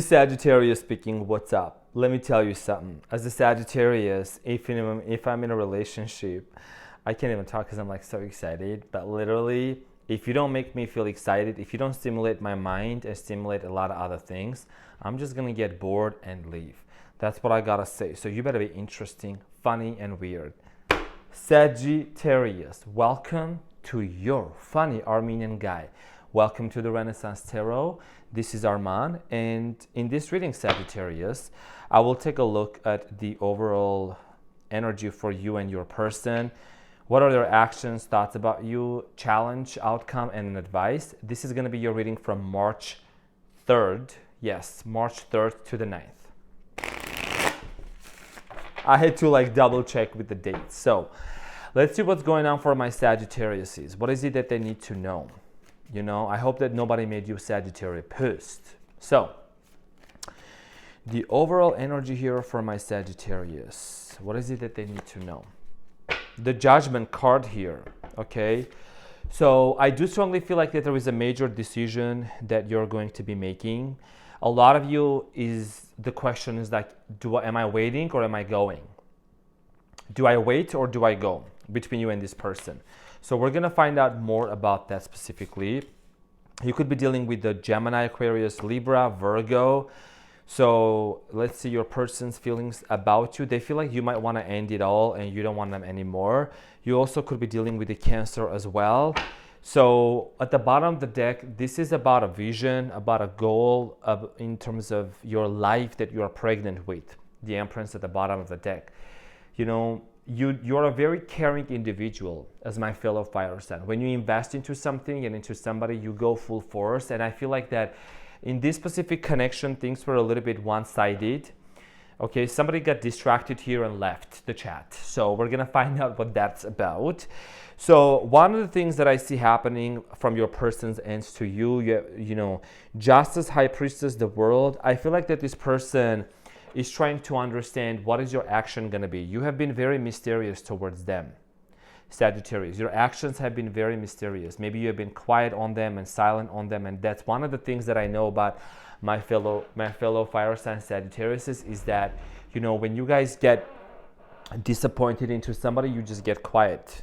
Sagittarius speaking, what's up? Let me tell you something. As a Sagittarius, if I'm in a relationship, I can't even talk because I'm like so excited. But literally, if you don't make me feel excited, if you don't stimulate my mind and stimulate a lot of other things, I'm just gonna get bored and leave. That's what I gotta say. So you better be interesting, funny, and weird. Sagittarius, welcome to your funny Armenian guy. Welcome to the Renaissance Tarot. This is Arman, and in this reading, Sagittarius, I will take a look at the overall energy for you and your person. What are their actions, thoughts about you, challenge, outcome, and advice? This is going to be your reading from March 3rd. Yes, March 3rd to the 9th. I had to double check with the dates. So let's see what's going on for my Sagittariuses. What is it that they need to know? You know, I hope that nobody made you Sagittarius pissed. So, the overall energy here for my Sagittarius. What is it that they need to know? The Judgment card here, okay? So, I do strongly feel like that there is a major decision that you're going to be making. A lot of you the question is like, am I waiting or am I going? Do I wait or do I go between you and this person? So we're going to find out more about that specifically. You could be dealing with the Gemini, Aquarius, Libra, Virgo. So let's see your person's feelings about you. They feel like you might want to end it all and you don't want them anymore. You also could be dealing with the Cancer as well. So at the bottom of the deck, this is about a vision, about a goal in terms of your life that you are pregnant with. The Empress at the bottom of the deck. You know, you're a very caring individual as my fellow fire sign. When you invest into something and into somebody, you go full force. And I feel like that in this specific connection, things were a little bit one-sided. Okay, somebody got distracted here and left the chat. So we're gonna find out what that's about. So one of the things that I see happening from your person's ends to you know, Justice, High Priestess, the World, I feel like that this person is trying to understand what is your action going to be. You have been very mysterious towards them, Sagittarius. Your actions have been very mysterious. Maybe you have been quiet on them and silent on them, and that's one of the things that I know about my fellow fire sign Sagittarius is that, you know, when you guys get disappointed into somebody, you just get quiet.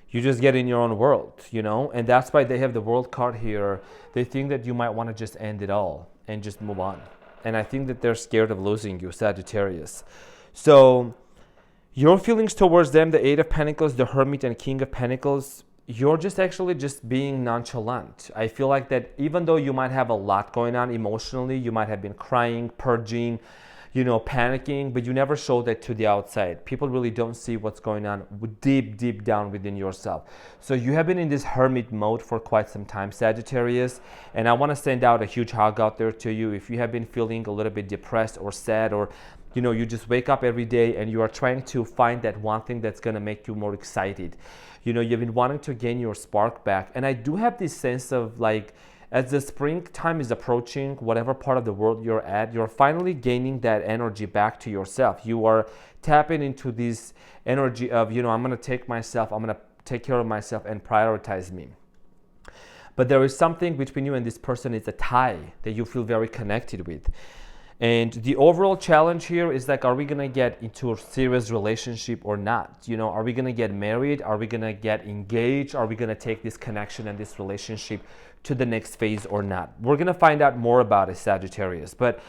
You just get in your own world, you know, and that's why they have the World card here. They think that you might want to just end it all and just move on. And I think that they're scared of losing you, Sagittarius. So your feelings towards them, the Eight of Pentacles, the Hermit, and King of Pentacles, you're just actually just being nonchalant. I feel like that even though you might have a lot going on emotionally, you might have been crying, purging, you know, panicking, but you never show that to the outside. People really don't see what's going on deep down within yourself. So you have been in this hermit mode for quite some time, Sagittarius, and I want to send out a huge hug out there to you. If you have been feeling a little bit depressed or sad, or you know, you just wake up every day and you are trying to find that one thing that's going to make you more excited. You know, you've been wanting to gain your spark back, and I do have this sense of like, as the springtime is approaching, whatever part of the world you're at, you're finally gaining that energy back to yourself. You are tapping into this energy of, you know, I'm going to take care of myself and prioritize me. But there is something between you and this person, it's a tie that you feel very connected with. And the overall challenge here is like, are we going to get into a serious relationship or not? You know, are we going to get married? Are we going to get engaged? Are we going to take this connection and this relationship to the next phase or not? We're going to find out more about it, Sagittarius. But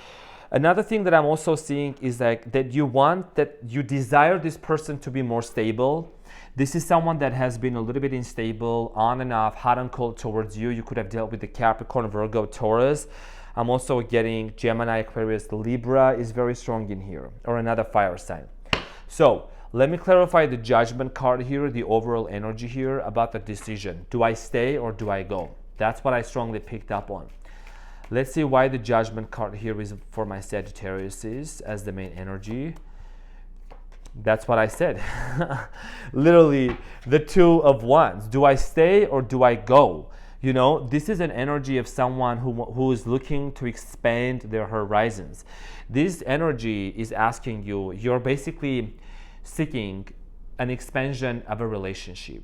another thing that I'm also seeing is like that you desire this person to be more stable. This is someone that has been a little bit unstable, on and off, hot and cold towards you. You could have dealt with the Capricorn, Virgo, Taurus. I'm also getting Gemini, Aquarius, Libra is very strong in here, or another fire sign. So let me clarify the Judgment card here, the overall energy here about the decision. Do I stay or do I go? That's what I strongly picked up on. Let's see why the Judgment card here is for my Sagittarius as the main energy. That's what I said. Literally the Two of Wands. Do I stay or do I go? You know, this is an energy of someone who is looking to expand their horizons. This energy is asking you're basically seeking an expansion of a relationship.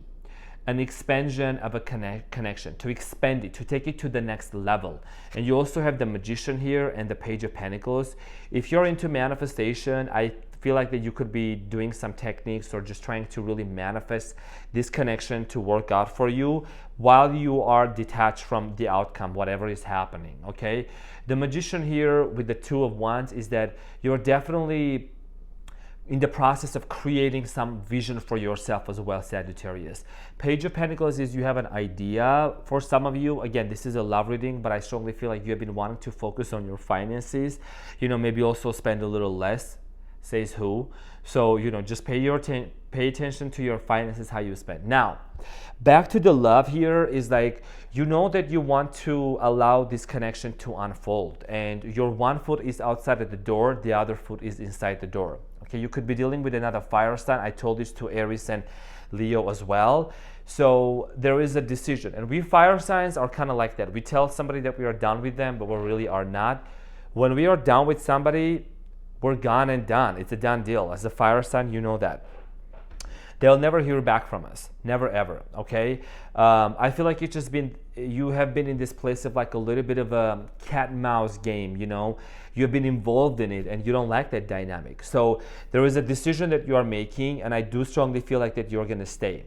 an expansion of a connection, to expand it, to take it to the next level. And you also have the Magician here and the Page of Pentacles. If you're into manifestation, I feel like that you could be doing some techniques or just trying to really manifest this connection to work out for you while you are detached from the outcome, whatever is happening, okay? The Magician here with the Two of Wands is that you're definitely in the process of creating some vision for yourself as well, Sagittarius. Page of Pentacles is you have an idea. For some of you, again, this is a love reading, but I strongly feel like you have been wanting to focus on your finances. You know, maybe also spend a little less, says who. So, you know, just pay attention to your finances, how you spend. Now, back to the love here is like, you know that you want to allow this connection to unfold, and your one foot is outside of the door, the other foot is inside the door. Okay, you could be dealing with another fire sign. I told this to Aries and Leo as well. So there is a decision, and we fire signs are kind of like that. We tell somebody that we are done with them, but we really are not. When we are done with somebody, we're gone and done. It's a done deal. As a fire sign, you know that. They'll never hear back from us. Never, ever, okay? I feel like you have been in this place of like a little bit of a cat and mouse game, you know? You've been involved in it and you don't like that dynamic. So there is a decision that you are making, and I do strongly feel like that you're gonna stay.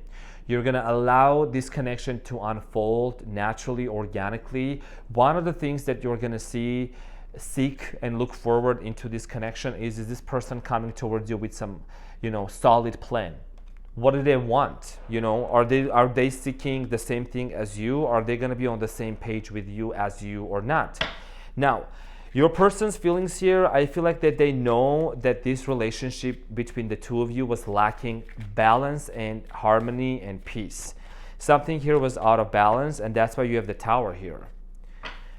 You're gonna allow this connection to unfold naturally, organically. One of the things that you're gonna seek and look forward into this connection is this person coming towards you with some, you know, solid plan. What do they want? You know, are they seeking the same thing as you? Are they going to be on the same page with you as you or not? Now, your person's feelings here, I feel like that they know that this relationship between the two of you was lacking balance and harmony and peace. Something here was out of balance, and that's why you have the Tower here.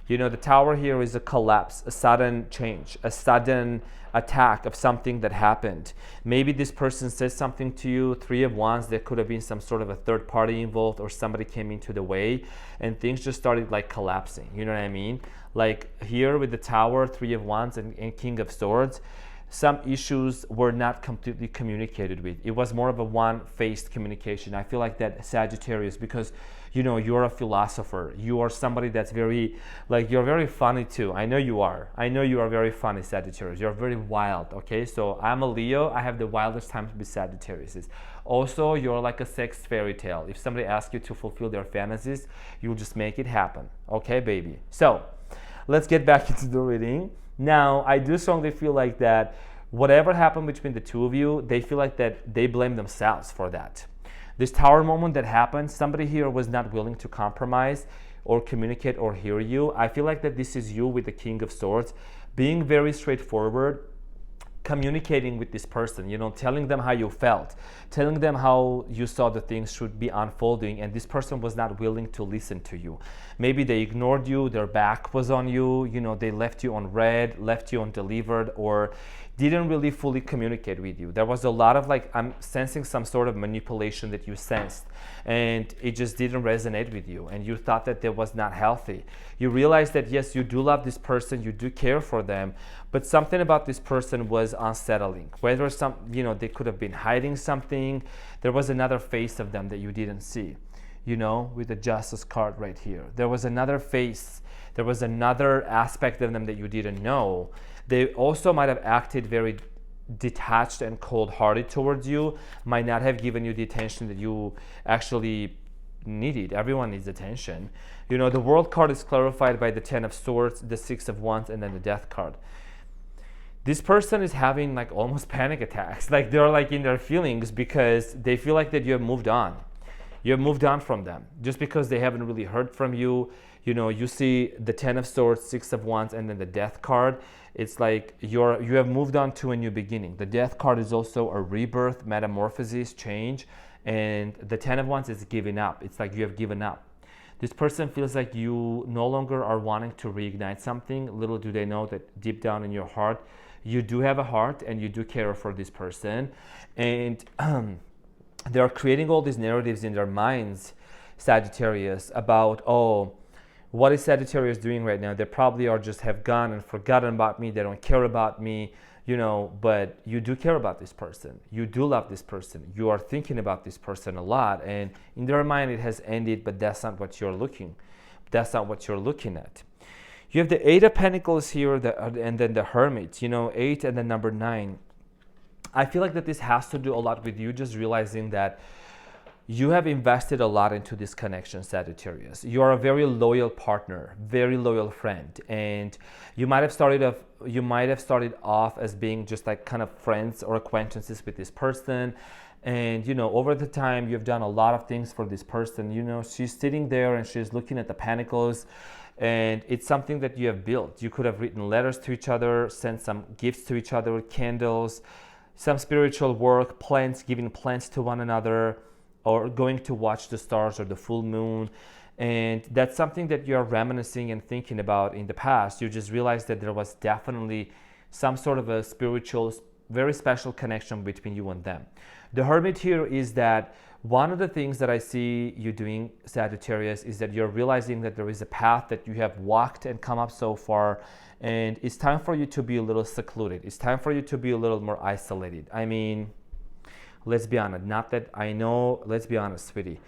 You know, the Tower here is a collapse, a sudden change, a sudden attack of something that happened. Maybe this person says something to you. Three of Wands, there could have been some sort of a third party involved, or somebody came into the way and things just started like collapsing. You know what I mean? Like here with the Tower, Three of Wands and King of Swords, some issues were not completely communicated with. It was more of a one-faced communication. I feel like that, Sagittarius, because you know, you're a philosopher. You are somebody that's very, like, you're very funny too. I know you are. I know you are very funny, Sagittarius. You're very wild, okay? So I'm a Leo. I have the wildest time to be Sagittarius. Also, you're like a sex fairy tale. If somebody asks you to fulfill their fantasies, you'll just make it happen. Okay, baby? So let's get back into the reading. Now, I do strongly feel like that whatever happened between the two of you, they feel like that they blame themselves for that. This Tower moment that happened, somebody here was not willing to compromise or communicate or hear you. I feel like that this is you with the King of Swords, being very straightforward, communicating with this person, you know, telling them how you felt, telling them how you saw the things should be unfolding, and this person was not willing to listen to you. Maybe they ignored you, their back was on you, you know, they left you on read, left you undelivered, or didn't really fully communicate with you. There was a lot of like, I'm sensing some sort of manipulation that you sensed, and it just didn't resonate with you, and you thought that it was not healthy. You realized that yes, you do love this person, you do care for them, but something about this person was unsettling. Whether they could have been hiding something. There was another face of them that you didn't see, you know, with the Justice card right here. There was another face. There was another aspect of them that you didn't know. They also might have acted very detached and cold-hearted towards you, might not have given you the attention that you actually needed. Everyone needs attention. You know, the World card is clarified by the Ten of Swords, the Six of Wands, and then the Death card. This person is having like almost panic attacks. Like they're like in their feelings because they feel like that you have moved on. You have moved on from them just because they haven't really heard from you. You know, you see the Ten of Swords, Six of Wands, and then the Death card. It's like you have moved on to a new beginning. The Death card is also a rebirth, metamorphosis, change. And the Ten of Wands is giving up. It's like you have given up. This person feels like you no longer are wanting to reignite something. Little do they know that deep down in your heart, you do have a heart and you do care for this person. And they're creating all these narratives in their minds, Sagittarius, about, oh, What is Sagittarius doing right now? They probably are just have gone and forgotten about me. They don't care about me, but you do care about this person. You do love this person. You are thinking about this person a lot, and in their mind it has ended, but that's not what you're looking. That's not what you're looking at. You have the Eight of Pentacles here, and then the Hermit. 8 and then number 9. I feel like that this has to do a lot with you just realizing that you have invested a lot into this connection, Sagittarius. You are a very loyal partner, very loyal friend, and you might have started off as being just like kind of friends or acquaintances with this person. And over the time you've done a lot of things for this person. She's sitting there and she's looking at the pentacles, and it's something that you have built. You could have written letters to each other, sent some gifts to each other, candles, some spiritual work, plants, giving plants to one another, or going to watch the stars or the full moon. And that's something that you're reminiscing and thinking about in the past. You just realized that there was definitely some sort of a spiritual, very special connection between you and them. The Hermit here is that one of the things that I see you doing, Sagittarius, is that you're realizing that there is a path that you have walked and come up so far, and it's time for you to be a little secluded. It's time for you to be a little more isolated. I mean, let's be honest. Let's be honest, sweetie.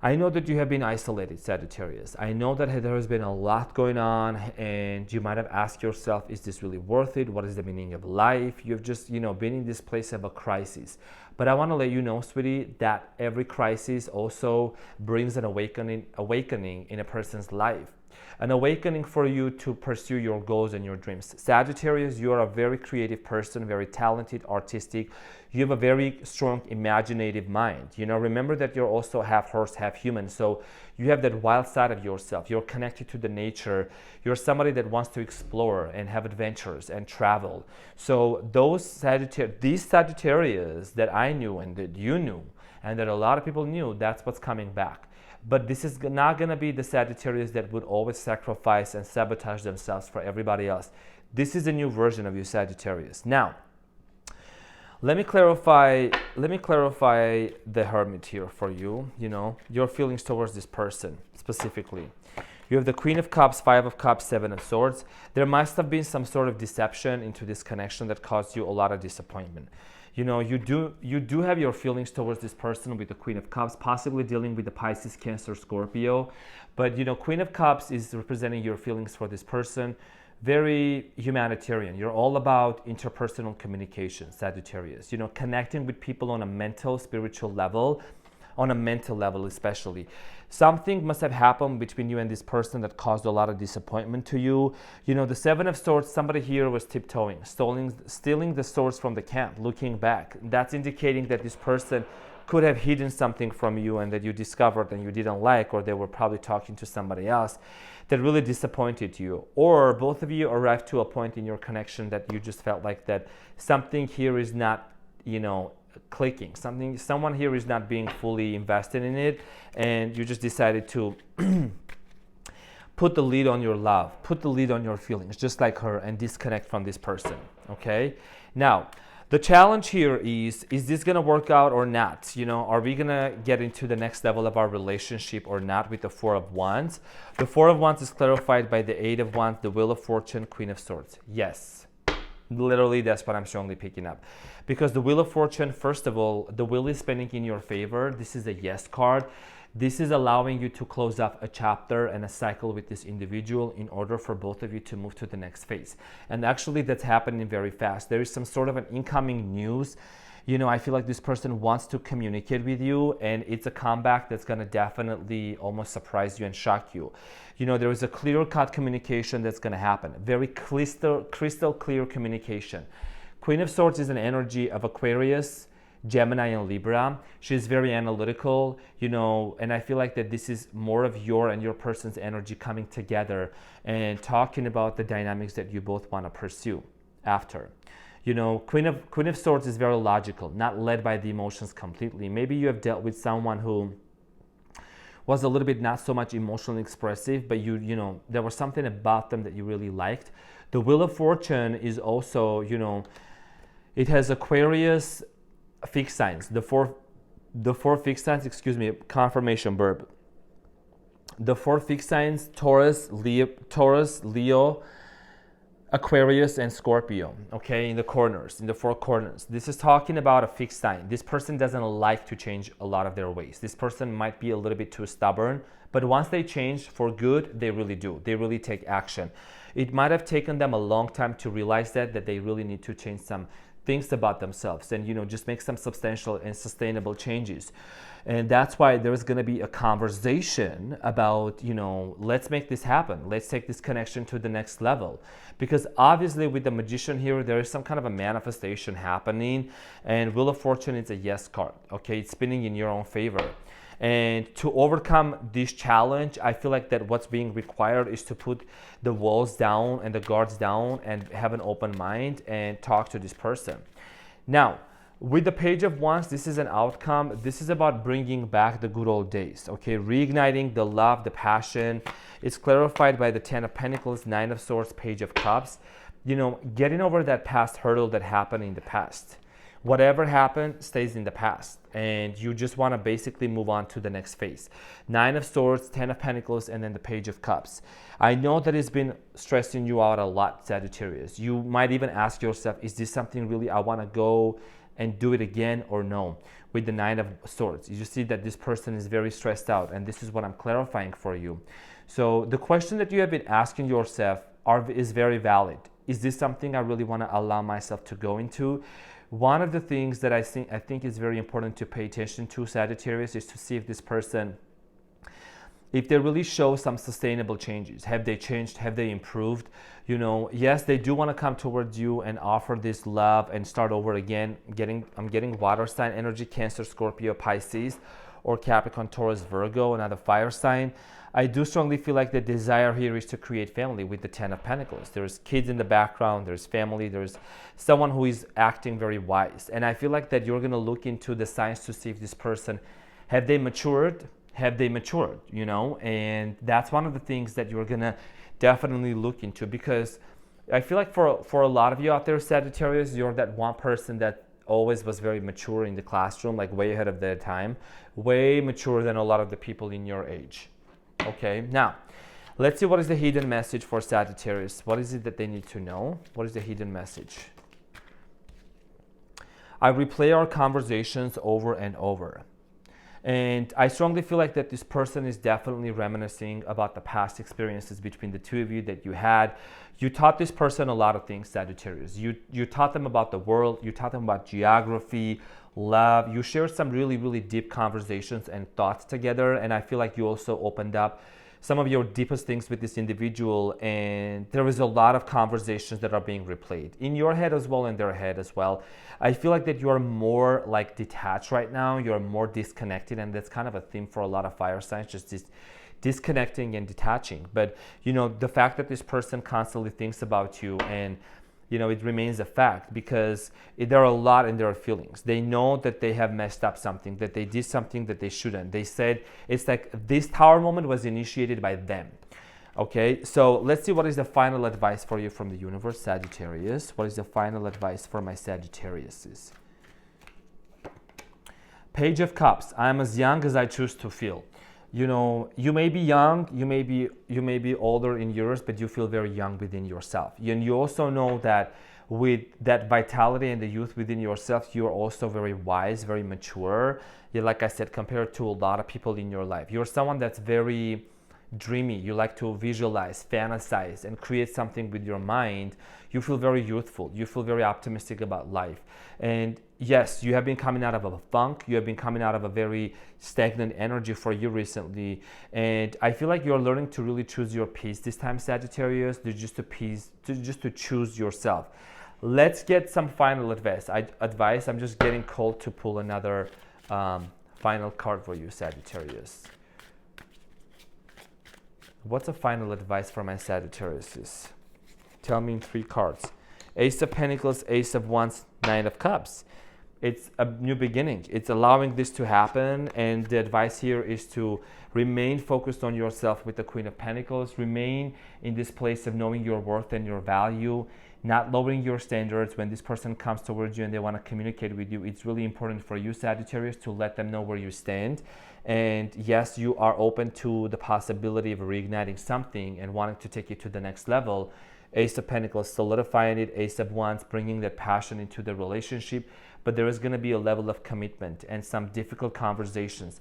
I know that you have been isolated, Sagittarius. I know that there has been a lot going on, and you might have asked yourself, is this really worth it? What is the meaning of life? You've just, been in this place of a crisis. But I want to let you know, sweetie, that every crisis also brings an awakening in a person's life. An awakening for you to pursue your goals and your dreams. Sagittarius, you are a very creative person, very talented, artistic. You have a very strong imaginative mind. Remember that you're also half horse, half human. So you have that wild side of yourself. You're connected to the nature. You're somebody that wants to explore and have adventures and travel. So these Sagittarius that I knew and that you knew and that a lot of people knew, that's what's coming back. But this is not going to be the Sagittarius that would always sacrifice and sabotage themselves for everybody else. This is a new version of you, Sagittarius. Now, let me clarify the Hermit here for you, your feelings towards this person specifically. You have the Queen of Cups, Five of Cups, Seven of Swords. There must have been some sort of deception into this connection that caused you a lot of disappointment. You do have your feelings towards this person with the Queen of Cups, possibly dealing with the Pisces, Cancer, Scorpio. But, Queen of Cups is representing your feelings for this person. Very humanitarian. You're all about interpersonal communication, Sagittarius. Connecting with people on a mental, spiritual level, on a mental level especially. Something must have happened between you and this person that caused a lot of disappointment to you. The Seven of Swords, somebody here was tiptoeing, stealing the swords from the camp, looking back. That's indicating that this person could have hidden something from you and that you discovered and you didn't like, or they were probably talking to somebody else that really disappointed you. Or both of you arrived to a point in your connection that you just felt like that something here is not, clicking. Someone here is not being fully invested in it, and you just decided to put the lead on your love, put the lead on your feelings, just like her, and disconnect from this person. Okay? Now, the challenge here is this gonna work out or not? Are we gonna get into the next level of our relationship or not with the Four of Wands? The Four of Wands is clarified by the Eight of Wands, the Wheel of Fortune, Queen of Swords. Yes. Literally, that's what I'm strongly picking up. Because the Wheel of Fortune, first of all, the wheel is spinning in your favor. This is a yes card. This is allowing you to close up a chapter and a cycle with this individual in order for both of you to move to the next phase. And actually, that's happening very fast. There is some sort of an incoming news. I feel like this person wants to communicate with you, and it's a comeback that's going to definitely almost surprise you and shock you. There is a clear-cut communication that's going to happen. Very crystal clear communication. Queen of Swords is an energy of Aquarius, Gemini, and Libra. She's very analytical, and I feel like that this is more of your and your person's energy coming together and talking about the dynamics that you both want to pursue after. Queen of Swords is very logical, not led by the emotions completely. Maybe you have dealt with someone who was a little bit not so much emotionally expressive, but there was something about them that you really liked. The Wheel of Fortune is also, it has Aquarius fixed signs. The four fixed signs, confirmation verb. The four fixed signs: Taurus, Leo, Aquarius, and Scorpio, okay, in the corners, in the four corners. This is talking about a fixed sign. This person doesn't like to change a lot of their ways. This person might be a little bit too stubborn, but once they change for good, they really do. They really take action. It might have taken them a long time to realize that they really need to change some things about themselves and, just make some substantial and sustainable changes. And that's why there's going to be a conversation about, let's make this happen. Let's take this connection to the next level. Because obviously with the Magician here, there is some kind of a manifestation happening, and Wheel of Fortune is a yes card. Okay, it's spinning in your own favor. And to overcome this challenge, I feel like that what's being required is to put the walls down and the guards down and have an open mind and talk to this person. Now, with the Page of Wands, this is an outcome. This is about bringing back the good old days, okay? Reigniting the love, the passion. It's clarified by the Ten of Pentacles, Nine of Swords, Page of Cups. Getting over that past hurdle that happened in the past. Whatever happened stays in the past, and you just want to basically move on to the next phase. Nine of Swords, Ten of Pentacles, and then the Page of Cups. I know that it's been stressing you out a lot, Sagittarius. You might even ask yourself, is this something really I want to go and do it again or no? With the Nine of Swords, you see that this person is very stressed out, and this is what I'm clarifying for you. So the question that you have been asking yourself is very valid. Is this something I really want to allow myself to go into? One of the things that I think is very important to pay attention to, Sagittarius, is to see if this person, if they really show some sustainable changes. Have they changed? Have they improved? Yes, they do want to come towards you and offer this love and start over again. I'm getting water sign energy, Cancer, Scorpio, Pisces, or Capricorn, Taurus, Virgo, another fire sign. I do strongly feel like the desire here is to create family with the Ten of Pentacles. There's kids in the background, there's family, there's someone who is acting very wise. And I feel like that you're going to look into the signs to see if this person, have they matured? And that's one of the things that you're going to definitely look into, because I feel like for a lot of you out there, Sagittarius, you're that one person that always was very mature in the classroom, like way ahead of their time, way mature than a lot of the people in your age. Okay, now let's see what is the hidden message for Sagittarius. What is it that they need to know? What is the hidden message? I replay our conversations over and over. And I strongly feel like that this person is definitely reminiscing about the past experiences between the two of you that you had. You taught this person a lot of things, Sagittarius. You taught them about the world. You taught them about geography, love. You shared some really, really deep conversations and thoughts together. And I feel like you also opened up some of your deepest things with this individual, and there is a lot of conversations that are being replayed in your head as well, in their head as well. I feel like that you are more like detached right now. You're more disconnected, and that's kind of a theme for a lot of fire signs, just this disconnecting and detaching. But the fact that this person constantly thinks about you, and it remains a fact, because there are a lot in their feelings. They know that they have messed up something, that they did something that they shouldn't. They said it's like this Tower moment was initiated by them. Okay, so let's see what is the final advice for you from the universe, Sagittarius. What is the final advice for my Sagittariuses? Page of Cups. I'm as young as I choose to feel. You may be young, you may be older in years, but you feel very young within yourself. And you also know that with that vitality and the youth within yourself, you're also very wise, very mature. Like I said, compared to a lot of people in your life. You're someone that's very dreamy. You like to visualize, fantasize, and create something with your mind. You feel very youthful. You feel very optimistic about life. And yes, you have been coming out of a funk. You have been coming out of a very stagnant energy for you recently. And I feel like you're learning to really choose your peace this time, Sagittarius, just to choose yourself. Let's get some final advice. I'm just getting called to pull another final card for you, Sagittarius. What's a final advice for my Sagittariuses? Tell me in 3 cards. Ace of Pentacles, Ace of Wands, Knight of Cups. It's a new beginning. It's allowing this to happen, and the advice here is to remain focused on yourself with the Queen of Pentacles. Remain in this place of knowing your worth and your value. not lowering your standards. When this person comes towards you and they want to communicate with you, it's really important for you, Sagittarius, to let them know where you stand. And yes, you are open to the possibility of reigniting something and wanting to take it to the next level. Ace of Pentacles solidifying it, Ace of Wands bringing that passion into the relationship, but there is going to be a level of commitment and some difficult conversations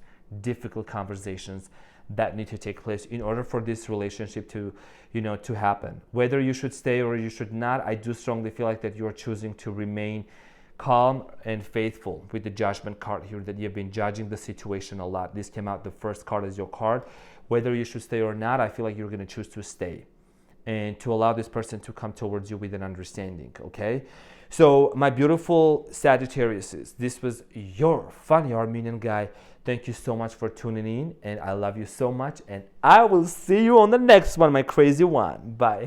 that need to take place in order for this relationship to, to happen. Whether you should stay or you should not, I do strongly feel like that you are choosing to remain calm and faithful with the Judgment card here, that you've been judging the situation a lot. This came out, the first card is your card. Whether you should stay or not, I feel like you're going to choose to stay and to allow this person to come towards you with an understanding, okay? So my beautiful Sagittariuses, this was your funny Armenian guy. Thank you so much for tuning in, and I love you so much, and I will see you on the next one, my crazy one. Bye.